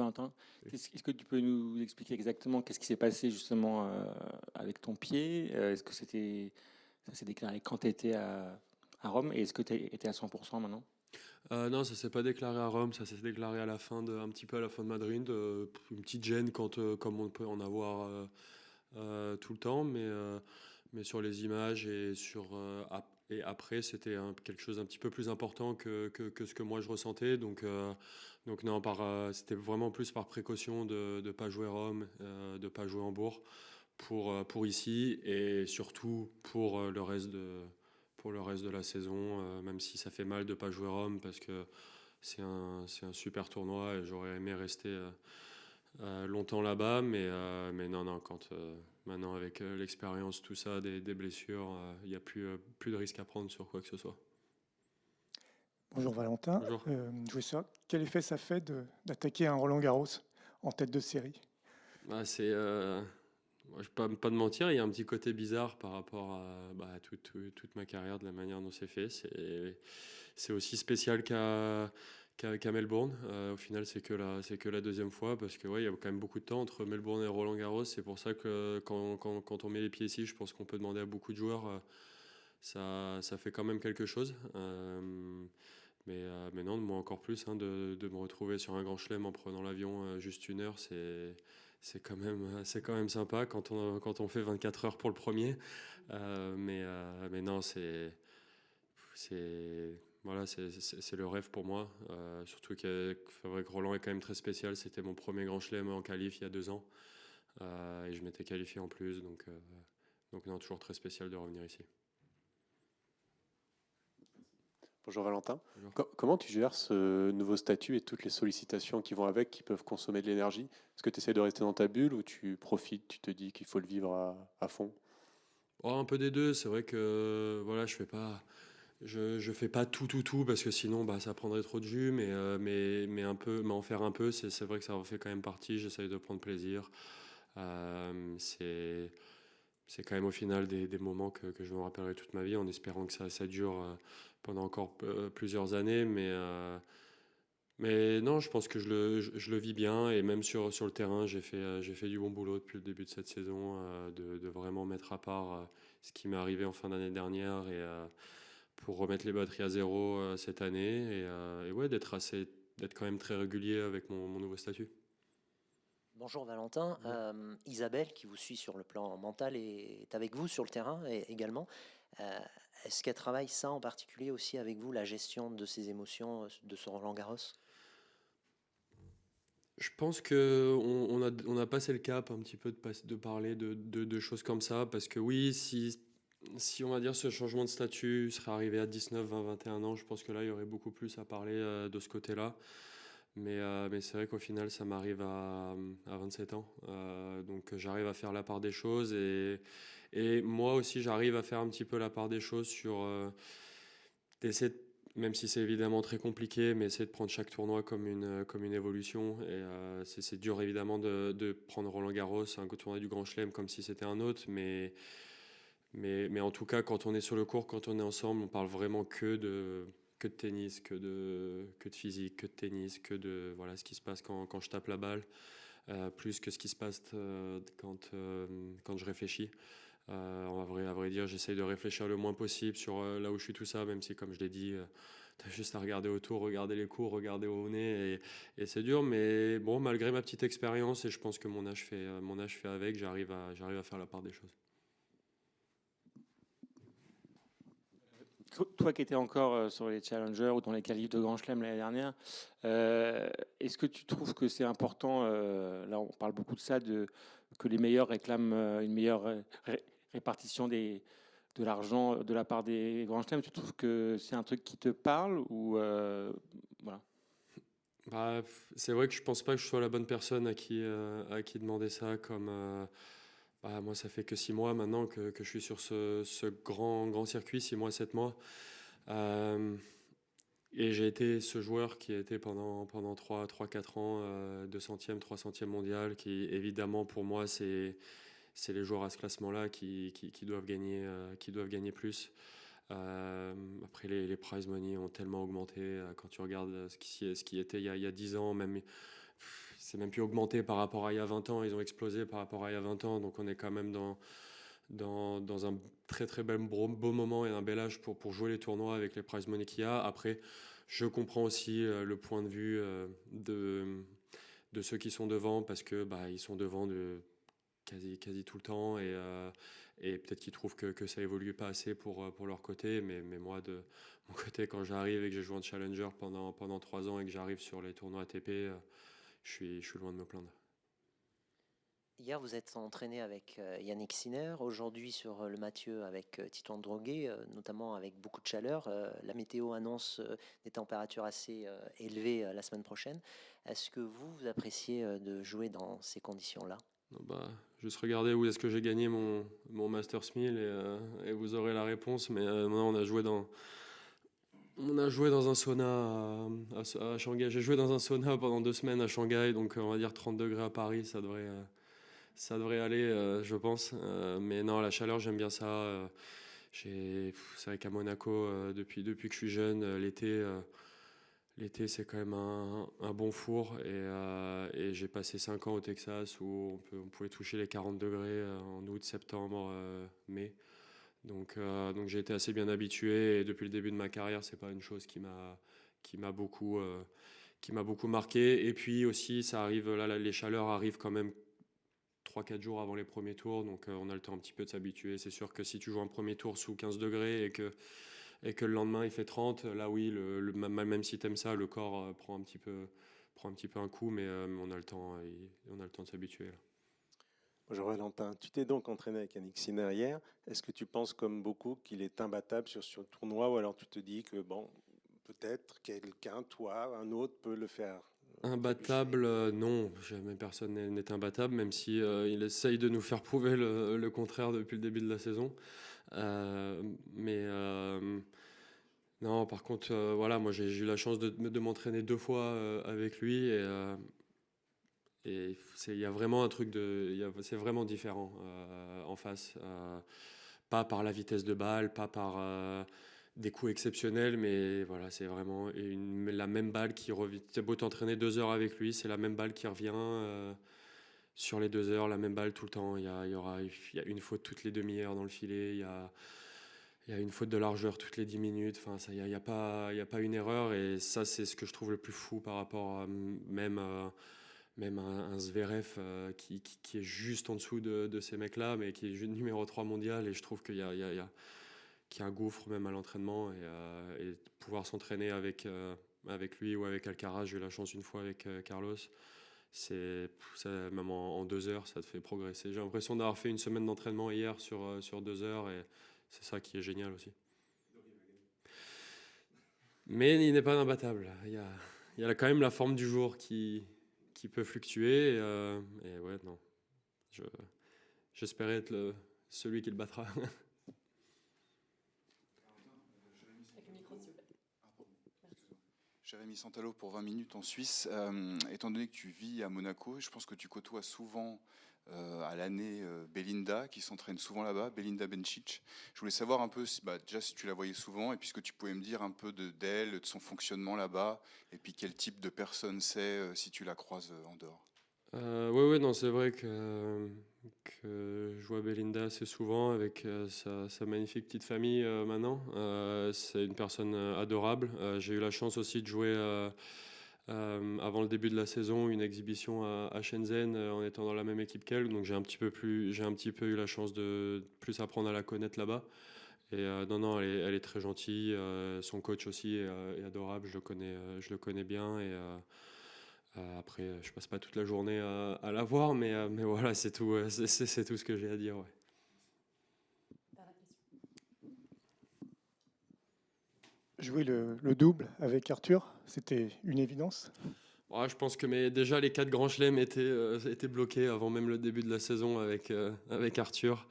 Valentin. Oui. Est-ce que tu peux nous expliquer exactement qu'est-ce qui s'est passé justement avec ton pied? Est-ce que ça s'est déclaré quand tu étais à Rome et est-ce que tu étais à 100% maintenant? Non, ça s'est pas déclaré à Rome, ça s'est déclaré un petit peu à la fin de Madrid, une petite gêne comme on peut en avoir tout le temps, mais sur les images et après, c'était quelque chose un petit peu plus important que ce que moi je ressentais. Donc non, c'était vraiment plus par précaution de ne pas jouer Rome, de pas jouer Hambourg pour ici et surtout pour le reste de la saison, même si ça fait mal de pas jouer Rome parce que c'est un super tournoi et j'aurais aimé rester longtemps là-bas, mais non, non, maintenant avec l'expérience, tout ça, des blessures, il n'y a plus de risque à prendre sur quoi que ce soit. Bonjour Valentin. Bonjour. Je voulais savoir quel effet ça fait d'attaquer un Roland Garros en tête de série. Bah, moi, je vais pas te mentir, il y a un petit côté bizarre par rapport à toute ma carrière, de la manière dont c'est fait. C'est aussi spécial qu'à Melbourne. Au final, c'est que la deuxième fois parce que ouais, il y a quand même beaucoup de temps entre Melbourne et Roland Garros. C'est pour ça que quand on met les pieds ici, je pense qu'on peut demander à beaucoup de joueurs. Ça fait quand même quelque chose. Mais non, moi encore plus, hein, de me retrouver sur un grand chelem en prenant l'avion juste une heure, c'est quand même sympa quand on fait 24 heures pour le premier. Mais non, voilà, c'est le rêve pour moi. Surtout c'est vrai que Roland est quand même très spécial. C'était mon premier grand chelem en qualif il y a 2 ans. Et je m'étais qualifié en plus. Donc non, toujours très spécial de revenir ici. Bonjour Valentin. Bonjour. Comment tu gères ce nouveau statut et toutes les sollicitations qui vont avec, qui peuvent consommer de l'énergie? Est-ce que tu essaies de rester dans ta bulle ou tu profites, tu te dis qu'il faut le vivre à fond? Oh, un peu des deux. C'est vrai que voilà, je fais pas tout parce que sinon bah, ça prendrait trop de jus, mais en faire un peu, c'est vrai que ça en fait quand même partie. J'essaye de prendre plaisir. Euh, c'est c'est quand même au final des moments que je me rappellerai toute ma vie en espérant que ça dure pendant encore plusieurs années. Mais non, je pense que je le vis bien et même sur le terrain, j'ai fait du bon boulot depuis le début de cette saison, de vraiment mettre à part ce qui m'est arrivé en fin d'année dernière pour remettre les batteries à zéro cette année et ouais, d'être quand même très régulier avec mon nouveau statut. Bonjour Valentin. Isabelle, qui vous suit sur le plan mental, est avec vous sur le terrain également. Euh, Est-ce qu'elle travaille ça en particulier aussi avec vous, la gestion de ses émotions de ce Roland Garros? Je pense que on a passé le cap un petit peu de parler de choses comme ça, parce que oui, si on va dire ce changement de statut serait arrivé à 19, 20, 21 ans, je pense que là, il y aurait beaucoup plus à parler de ce côté-là. Mais c'est vrai qu'au final, ça m'arrive à 27 ans. Donc j'arrive à faire la part des choses et moi aussi, j'arrive à faire un petit peu la part des choses d'essayer même si c'est évidemment très compliqué, mais essayer de prendre chaque tournoi comme une évolution. Et c'est dur évidemment de prendre Roland Garros, un tournoi du Grand Chelem, comme si c'était un autre. Mais en tout cas, quand on est sur le court, quand on est ensemble, on parle vraiment que de tennis, que de physique, que de tennis, que de voilà, ce qui se passe quand je tape la balle, plus que ce qui se passe quand je réfléchis. À vrai dire, j'essaye de réfléchir le moins possible sur là où je suis tout ça, même si, comme je l'ai dit, t'as juste à regarder autour, regarder les cours, regarder au nez, et c'est dur. Mais bon, malgré ma petite expérience, et je pense que mon âge fait avec, j'arrive à faire la part des choses. Toi qui étais encore sur les Challengers ou dans les qualifs de Grand Chelem l'année dernière, est-ce que tu trouves que c'est important, là on parle beaucoup de ça, que les meilleurs réclament une meilleure répartition de l'argent de la part des Grands Chelems? Tu trouves que c'est un truc qui te parle ou voilà. C'est vrai que je pense pas que je sois la bonne personne à qui demander ça. Moi, ça fait que 6 mois maintenant que je suis sur ce grand circuit, 6 mois, 7 mois. Euh, et j'ai été ce joueur qui a été pendant 4 ans 200e, 300e mondial, qui évidemment pour moi, c'est les joueurs à ce classement-là qui doivent gagner plus. Après, les prize money ont tellement augmenté quand tu regardes ce qui était il y a 10 ans, même c'est même plus augmenté par rapport à il y a 20 ans, ils ont explosé par rapport à il y a 20 ans, donc on est quand même dans un très très beau moment et un bel âge pour jouer les tournois avec les prize money qu'il y a. Après, je comprends aussi le point de vue de ceux qui sont devant, parce que ils sont devant de quasi tout le temps, et peut-être qu'ils trouvent que ça évolue pas assez pour leur côté, mais moi de mon côté, quand j'arrive et que j'ai joué en Challenger pendant 3 ans et que j'arrive sur les tournois ATP, je suis loin de me plaindre. Hier, vous êtes entraîné avec Yannick Sinner. Aujourd'hui, sur le Mathieu avec Titouan Droguet, notamment avec beaucoup de chaleur. La météo annonce des températures assez élevées la semaine prochaine. Est-ce que vous appréciez de jouer dans ces conditions-là? Juste regardez où est-ce que j'ai gagné mon Masters 1000 et vous aurez la réponse. Mais non, on a joué dans un sauna à Shanghai. J'ai joué dans un sauna pendant 2 semaines à Shanghai, donc on va dire 30 degrés à Paris, ça devrait aller, je pense. Mais non, la chaleur, j'aime bien ça. C'est vrai qu'à Monaco, depuis que je suis jeune, l'été, c'est quand même un bon four. Et j'ai passé 5 ans au Texas où on pouvait toucher les 40 degrés en août, septembre, mai. Donc j'ai été assez bien habitué. Et depuis le début de ma carrière, c'est pas une chose qui m'a beaucoup marqué. Et puis aussi, ça arrive, là, les chaleurs arrivent quand même 3-4 jours avant les premiers tours, donc on a le temps un petit peu de s'habituer. C'est sûr que si tu joues un premier tour sous 15 degrés et que le lendemain il fait 30, là oui, même si tu aimes ça, le corps prend un petit peu un coup, mais on a le temps, on a le temps de s'habituer, là. Bonjour Valentin, tu t'es donc entraîné avec Yannick Sinner hier. Est-ce que tu penses comme beaucoup qu'il est imbattable sur ce tournoi, ou alors tu te dis que bon, peut-être quelqu'un, toi, un autre peut le faire Imbattable, non, jamais personne n'est imbattable, même si il essaye de nous faire prouver le contraire depuis le début de la saison. Mais non, par contre, voilà, moi j'ai eu la chance de m'entraîner 2 fois avec lui, et il y a vraiment un truc c'est vraiment différent en face. Pas par la vitesse de balle, pas par des coups exceptionnels, mais voilà, c'est vraiment la même balle qui revient. C'est beau t'entraîner 2 heures avec lui, c'est la même balle qui revient sur les 2 heures, la même balle tout le temps. Il y a une faute toutes les demi-heures dans le filet, il y a une faute de largeur toutes les 10 minutes. Enfin, il n'y a pas une erreur, et ça, c'est ce que je trouve le plus fou par rapport même un Zverev qui est juste en dessous de ces mecs-là, mais qui est juste numéro 3 mondial. Et je trouve qu'il y a un gouffre même à l'entraînement, et pouvoir s'entraîner avec lui ou avec Alcaraz. J'ai eu la chance une fois avec Carlos. Même en 2 heures, ça te fait progresser. J'ai l'impression d'avoir fait une semaine d'entraînement hier sur 2 heures, et c'est ça qui est génial aussi. Mais il n'est pas imbattable. Il y a quand même la forme du jour qui peut fluctuer. Et ouais, non. J'espérais être celui qui le battra. Jérémy Santalo pour 20 minutes en Suisse. Étant donné que tu vis à Monaco, je pense que tu côtoies souvent à l'année Belinda, qui s'entraîne souvent là-bas, Belinda Bencic. Je voulais savoir un peu déjà si tu la voyais souvent, et puis ce que tu pouvais me dire un peu d'elle, de son fonctionnement là-bas, et puis quel type de personne c'est si tu la croises en dehors. Oui, non, c'est vrai que je vois Belinda assez souvent avec sa magnifique petite famille maintenant. C'est une personne adorable. J'ai eu la chance aussi de jouer avant le début de la saison une exhibition à Shenzhen en étant dans la même équipe qu'elle. Donc j'ai un petit peu eu la chance de plus apprendre à la connaître là-bas. Et non, elle est très gentille. Son coach aussi est adorable. Je le connais bien. Et après, je passe pas toute la journée à la voir, mais voilà, c'est tout, c'est tout ce que j'ai à dire. Ouais. Jouer le double avec Arthur, c'était une évidence. Ouais, je pense que déjà les 4 grands chelems étaient bloqués avant même le début de la saison avec Arthur.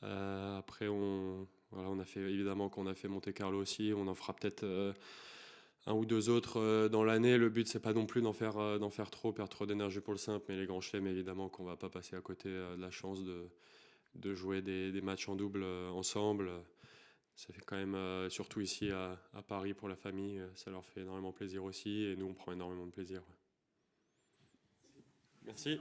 Après, on a fait évidemment qu'on a fait Monte Carlo aussi. On en fera peut-être un ou 2 autres dans l'année. Le but, c'est pas non plus d'en faire trop, perdre trop d'énergie pour le simple, mais les grands chelems, évidemment qu'on va pas passer à côté de la chance de jouer des matchs en double ensemble. Ça fait quand même, surtout ici à Paris pour la famille, ça leur fait énormément plaisir aussi, et nous on prend énormément de plaisir. Merci.